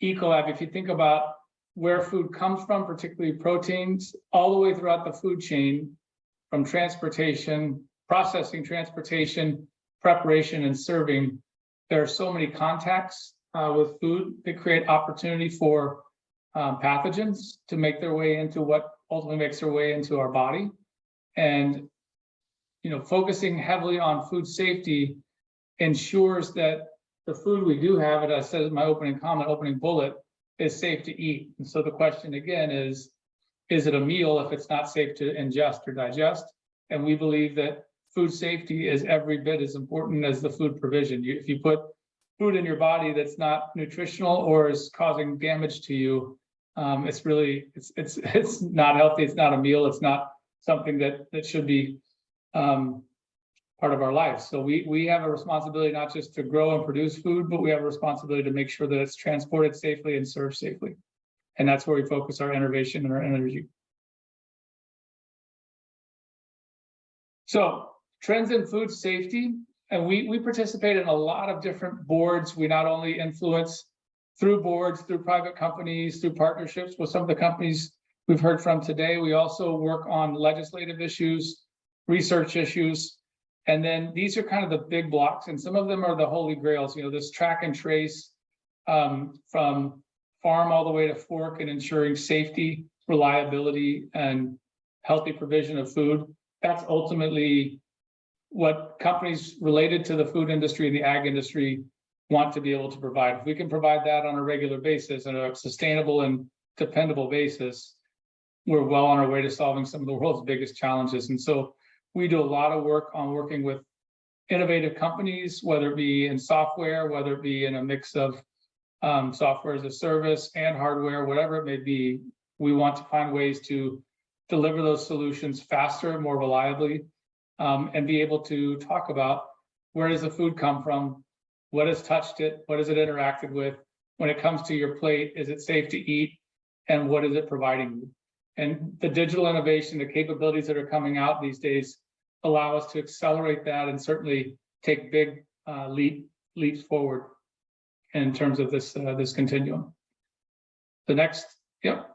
Ecolab, if you think about where food comes from, particularly proteins, all the way throughout the food chain, from transportation, processing, transportation, preparation, and serving. There are so many contacts with food that create opportunity for pathogens to make their way into what ultimately makes their way into our body. And focusing heavily on food safety ensures that the food we do have, as I said in my opening bullet, is safe to eat. And so the question again is it a meal if it's not safe to ingest or digest? And we believe that food safety is every bit as important as the food provision. If you put food in your body that's not nutritional or is causing damage to you, it's not healthy. It's not a meal. It's not something that should be part of our life. So we have a responsibility not just to grow and produce food, but we have a responsibility to make sure that it's transported safely and served safely. And that's where we focus our innovation and our energy. So trends in food safety, and we participate in a lot of different boards. We not only influence through boards, through private companies, through partnerships with some of the companies we've heard from today. We also work on legislative issues, research issues. And then these are kind of the big blocks, and some of them are the holy grails, this track and trace from farm all the way to fork and ensuring safety, reliability, and healthy provision of food. That's ultimately what companies related to the food industry and the ag industry want to be able to provide. If we can provide that on a regular basis, on a sustainable and dependable basis, we're well on our way to solving some of the world's biggest challenges. And so we do a lot of work on working with innovative companies, whether it be in software, whether it be in a mix of software as a service and hardware, whatever it may be. We want to find ways to deliver those solutions faster, more reliably, and be able to talk about where does the food come from, what has touched it, what has it interacted with, when it comes to your plate, is it safe to eat, and what is it providing you? And the digital innovation, the capabilities that are coming out these days allow us to accelerate that and certainly take big leaps forward in terms of this continuum. The next, yep.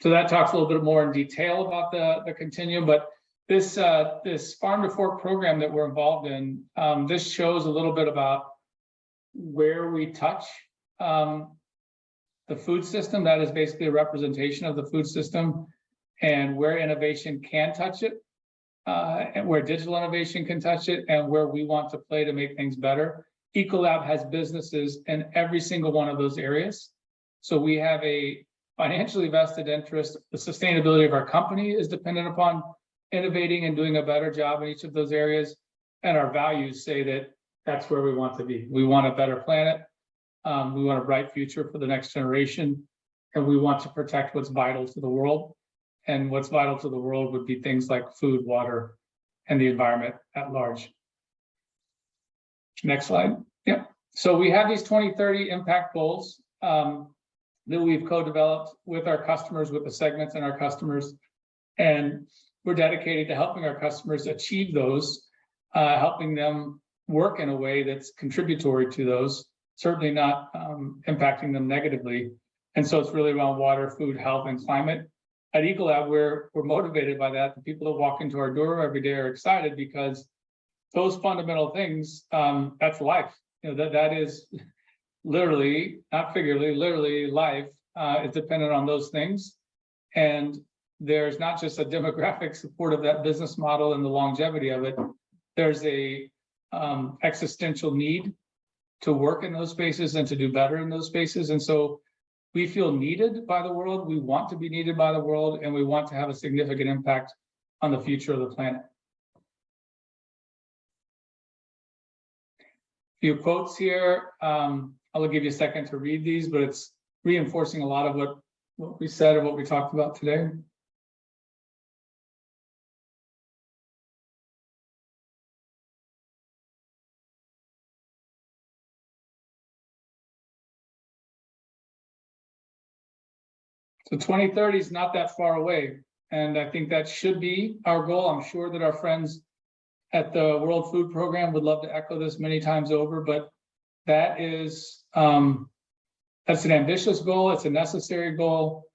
So that talks a little bit more in detail about the continuum, but this farm to fork program that we're involved in, this shows a little bit about where we touch the food system. That is basically a representation of the food system, and where innovation can touch it, and where digital innovation can touch it, and where we want to play to make things better. Ecolab has businesses in every single one of those areas. So we have a financially vested interest. The sustainability of our company is dependent upon innovating and doing a better job in each of those areas. And our values say that that's where we want to be. We want a better planet. We want a bright future for the next generation. And we want to protect what's vital to the world. And what's vital to the world would be things like food, water, and the environment at large. Next slide. Yep. So we have these 2030 impact goals that we've co-developed with our customers, with the segments and our customers. And we're dedicated to helping our customers achieve those, helping them work in a way that's contributory to those, certainly not impacting them negatively. And so it's really around water, food, health, and climate. At Ecolab, we're motivated by that. The people that walk into our door every day are excited because those fundamental things, that's life. That is literally, not figuratively, literally life is dependent on those things. And there's not just a demographic support of that business model and the longevity of it. There's a existential need to work in those spaces and to do better in those spaces. And so we feel needed by the world. We want to be needed by the world, and we want to have a significant impact on the future of the planet. A few quotes here. I'll give you a second to read these, but it's reinforcing a lot of what we said or what we talked about today. So 2030 is not that far away. And I think that should be our goal. I'm sure that our friends at the World Food Program would love to echo this many times over, but that is, that's an ambitious goal. It's a necessary goal.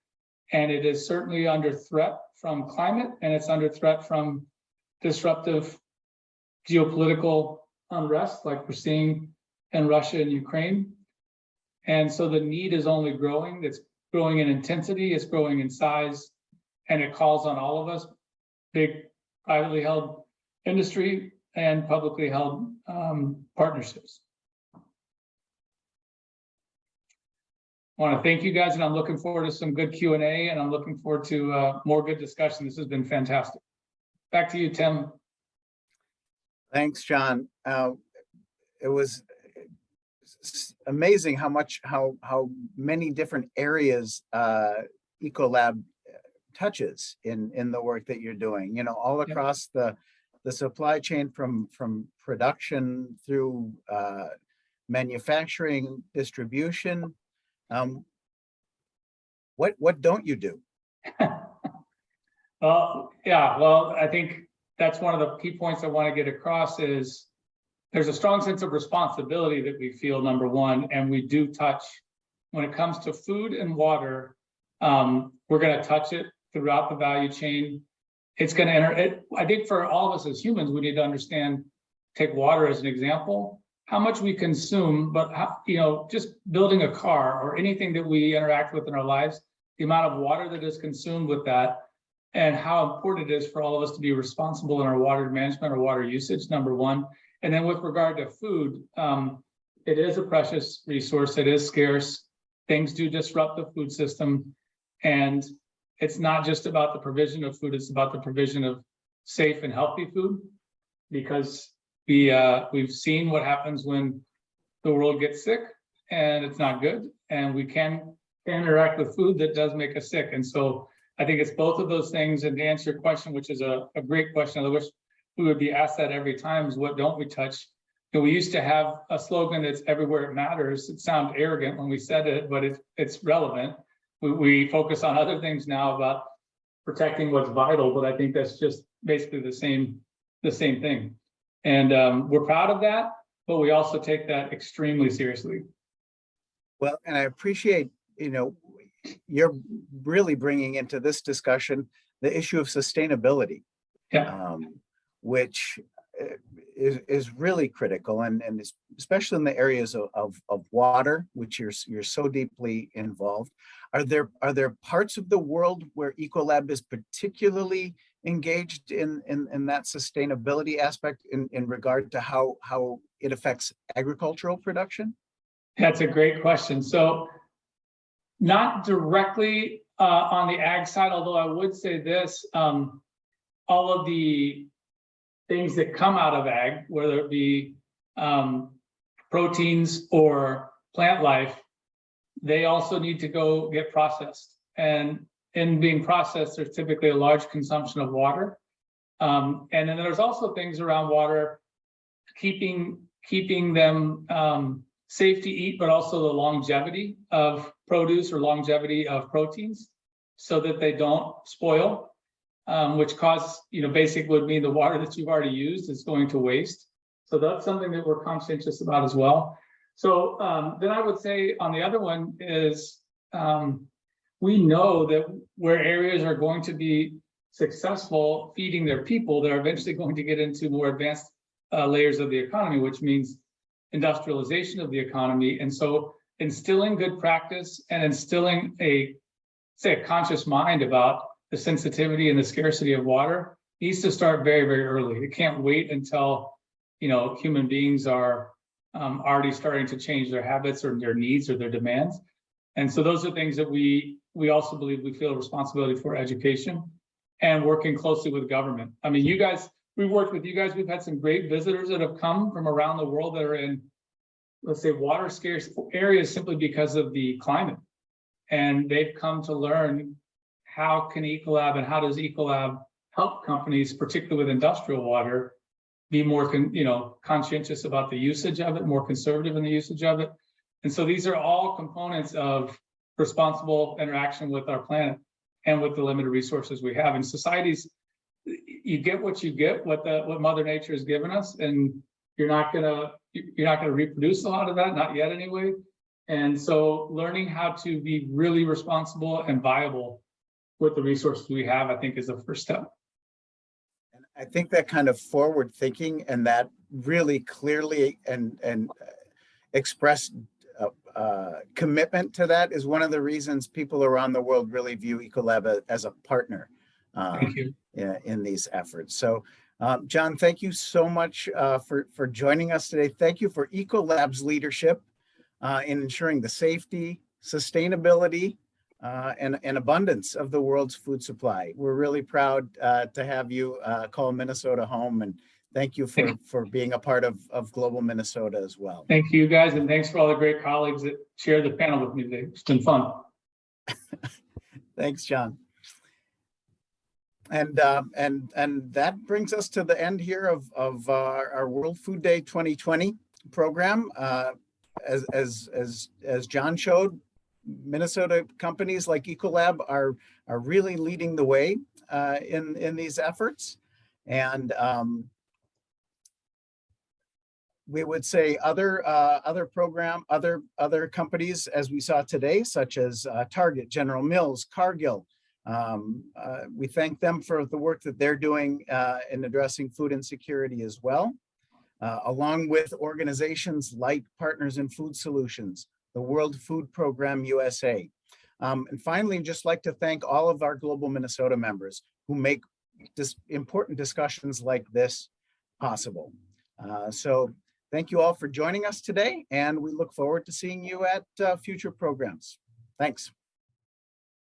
And it is certainly under threat from climate, and it's under threat from disruptive geopolitical unrest like we're seeing in Russia and Ukraine. And so the need is only growing. It's growing in intensity, it's growing in size, and it calls on all of us, big privately held industry and publicly held partnerships. I want to thank you guys, and I'm looking forward to some good Q&A, and I'm looking forward to more good discussion. This has been fantastic. Back to you, Tim. Thanks, John. It was amazing how many different areas Ecolab touches in the work that you're doing. You know, all across the supply chain, from production through manufacturing, distribution. What don't you do? Well, I think that's one of the key points I want to get across is there's a strong sense of responsibility that we feel, number one, and we do touch. When it comes to food and water, we're going to touch it throughout the value chain. It's going to enter it. I think for all of us as humans, we need to understand, take water as an example, how much we consume, but how, you know, just building a car or anything that we interact with in our lives, the amount of water that is consumed with that, and how important it is for all of us to be responsible in our water management or water usage, number one. And then with regard to food, it is a precious resource. It is scarce. Things do disrupt the food system. And it's not just about the provision of food, it's about the provision of safe and healthy food, because we've seen what happens when the world gets sick and it's not good, and we can interact with food that does make us sick. And so I think it's both of those things. And to answer your question, which is a great question, I wish we would be asked that every time, is what don't we touch? You know, we used to have a slogan that's everywhere it matters. It sounded arrogant when we said it, but it's relevant. We focus on other things now about protecting what's vital, but I think that's just basically the same thing. And we're proud of that, but we also take that extremely seriously. Well, and I appreciate, you know, you're really bringing into this discussion the issue of sustainability, which is really critical, and especially in the areas of water, which you're so deeply involved. Are there parts of the world where Ecolab is particularly engaged in that sustainability aspect in regard to how it affects agricultural production? That's a great question. So not directly on the ag side, although I would say this, all of the things that come out of ag, whether it be proteins or plant life, they also need to go get processed. And in being processed, there's typically a large consumption of water. And then there's also things around water, keeping them safe to eat, but also the longevity of produce or longevity of proteins so that they don't spoil, which causes, you know, basically would mean the water that you've already used is going to waste. So that's something that we're conscientious about as well. So then I would say on the other one is we know that where areas are going to be successful feeding their people, they're eventually going to get into more advanced layers of the economy, which means industrialization of the economy. And so instilling good practice and instilling a conscious mind about the sensitivity and the scarcity of water needs to start very, very early. It can't wait until, you know, human beings are already starting to change their habits or their needs or their demands. And so those are things that we also believe we feel a responsibility for education and working closely with government. I mean, you guys, we've worked with you guys. We've had some great visitors that have come from around the world that are in, let's say, water scarce areas simply because of the climate. And they've come to learn how can Ecolab and how does Ecolab help companies, particularly with industrial water, be more conscientious about the usage of it, more conservative in the usage of it. And so these are all components of responsible interaction with our planet and with the limited resources we have. In societies, you get what you get, what Mother Nature has given us, and you're not gonna reproduce a lot of that, not yet anyway. And so learning how to be really responsible and viable with the resources we have, I think is the first step. And I think that kind of forward thinking and that really clearly and expressed commitment to that is one of the reasons people around the world really view Ecolab as a partner Thank you. in these efforts. So, John, thank you so much for joining us today. Thank you for Ecolab's leadership in ensuring the safety, sustainability, and abundance of the world's food supply. We're really proud to have you call Minnesota home, and thank you for being a part of Global Minnesota as well. Thank you guys, and thanks for all the great colleagues that shared the panel with me today. It's been fun. Thanks, John. And that brings us to the end here of our World Food Day 2020 program. As John showed, Minnesota companies like Ecolab are really leading the way in these efforts, and we would say other companies, as we saw today, such as Target, General Mills, Cargill. We thank them for the work that they're doing in addressing food insecurity as well, along with organizations like Partners in Food Solutions, the World Food Program USA. And finally, just like to thank all of our Global Minnesota members who make important discussions like this possible. So thank you all for joining us today, and we look forward to seeing you at future programs. Thanks.